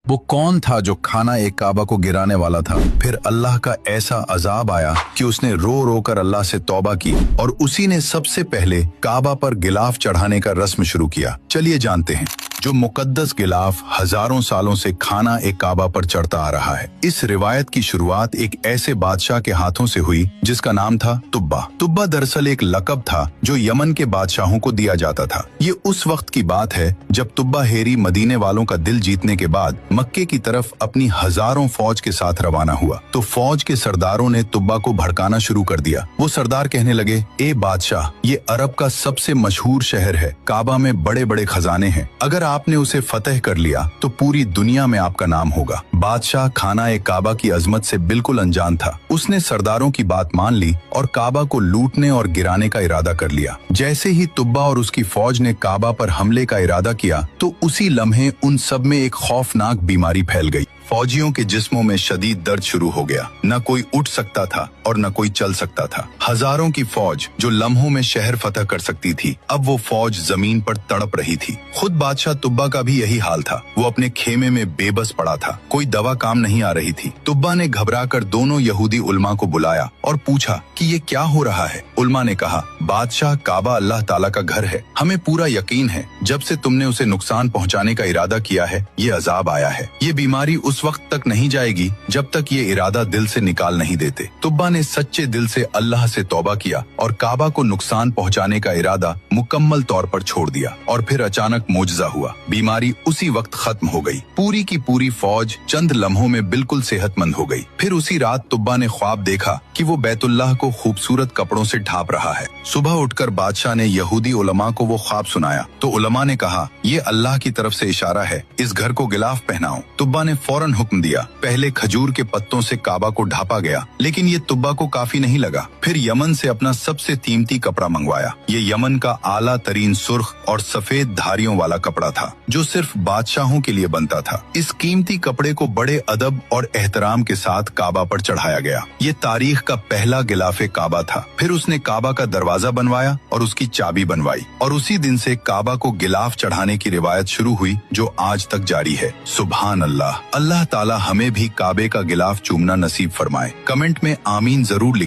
वो कौन था जो खाना एक काबा को गिराने वाला था? फिर अल्लाह का ऐसा अजाब आया कि उसने रो रो कर अल्लाह से तौबा की और उसी ने सबसे पहले काबा पर गिलाफ चढ़ाने का रस्म शुरू किया। चलिए जानते हैं। जो मुकद्दस गिलाफ हजारों सालों से खाना एक काबा पर चढ़ता आ रहा है। इस रिवायत की शुरुआत एक ऐसे बादशाह के हाथों से हुई जिसका नाम था तुब्बा। तुब्बा दरअसल एक लक़ब था जो यमन के बादशाहों को दिया जाता था। ये उस वक्त की बात है जब तुब्बा हेरी मदीने वालों का दिल जीतने के बाद मक्के की तरफ अपनी हजारों फौज के साथ रवाना हुआ। तो फौज के सरदारों ने तुब्बा को भड़काना शुरू कर दिया। वो सरदार कहने लगे, ए बादशाह, ये अरब का सबसे मशहूर शहर है, काबा में बड़े बड़े खजाने हैं, अगर आपने उसे फतेह कर लिया तो पूरी दुनिया में आपका नाम होगा। बादशाह खाना एक काबा की अजमत से बिल्कुल अनजान था। उसने सरदारों की बात मान ली और काबा को लूटने और गिराने का इरादा कर लिया। जैसे ही तुब्बा और उसकी फौज ने काबा पर हमले का इरादा किया तो उसी लम्हे उन सब में एक खौफनाक बीमारी फैल गई। फौजियों के जिस्मों में शदीद दर्द शुरू हो गया। न कोई उठ सकता था और न कोई चल सकता था। हजारों की फौज जो लम्हों में शहर फतह कर सकती थी, अब वो फौज जमीन पर तड़प रही थी। खुद बादशाह तुब्बा का भी यही हाल था। वो अपने खेमे में बेबस पड़ा था। कोई दवा काम नहीं आ रही थी। तुब्बा ने घबराकर दोनों यहूदी उलमा को बुलाया और पूछा कि ये क्या हो रहा है। उलमा ने कहा, बादशाह, काबा अल्लाह ताला का घर है। हमें पूरा यकीन है जब से तुमने उसे नुकसान पहुँचाने का इरादा किया है, ये अजाब आया है। ये बीमारी उस वक्त तक नहीं जाएगी जब तक ये इरादा दिल से निकाल नहीं देते। तुब्बा ने सच्चे दिल से अल्लाह से तौबा किया और काबा को नुकसान पहुंचाने का इरादा मुकम्मल तौर पर छोड़ दिया। और फिर अचानक मोजज़ा हुआ। बीमारी उसी वक्त खत्म हो गई। पूरी की पूरी फौज चंद लम्हों में बिल्कुल सेहतमंद हो गई। फिर उसी रात तुब्बा ने ख्वाब देखा कि वो बैतुल्लाह को खूबसूरत कपड़ों से ढांप रहा है। सुबह उठकर बादशाह ने यहूदी उलमा को वो ख्वाब सुनाया तो उलमा ने कहा, ये अल्लाह की तरफ से इशारा है, इस घर को गिलाफ पहनाओ। तुब्बा ने फौरन हुक्म दिया। पहले खजूर के पत्तों से काबा को ढांपा गया, लेकिन ये तुब्बा को काफी नहीं लगा। फिर यमन से अपना सबसे कीमती कपड़ा मंगवाया। ये यमन का आला तरीन सुर्ख और सफेद धारियों वाला कपड़ा था जो सिर्फ बादशाहों के लिए बनता था। इस कीमती कपड़े को बड़े अदब और एहतराम के साथ काबा पर चढ़ाया गया। ये तारीख का पहला गिलाफे काबा था। फिर उसने काबा का दरवाजा बनवाया और उसकी चाबी बनवाई और उसी दिन से काबा को गिलाफ चढ़ाने की रिवायत शुरू हुई जो आज तक जारी है। सुभान अल्लाह। अल्लाह ताला हमें भी काबे का गिलाफ चूमना नसीब फरमाए। कमेंट में आमीन जरूर लिखें।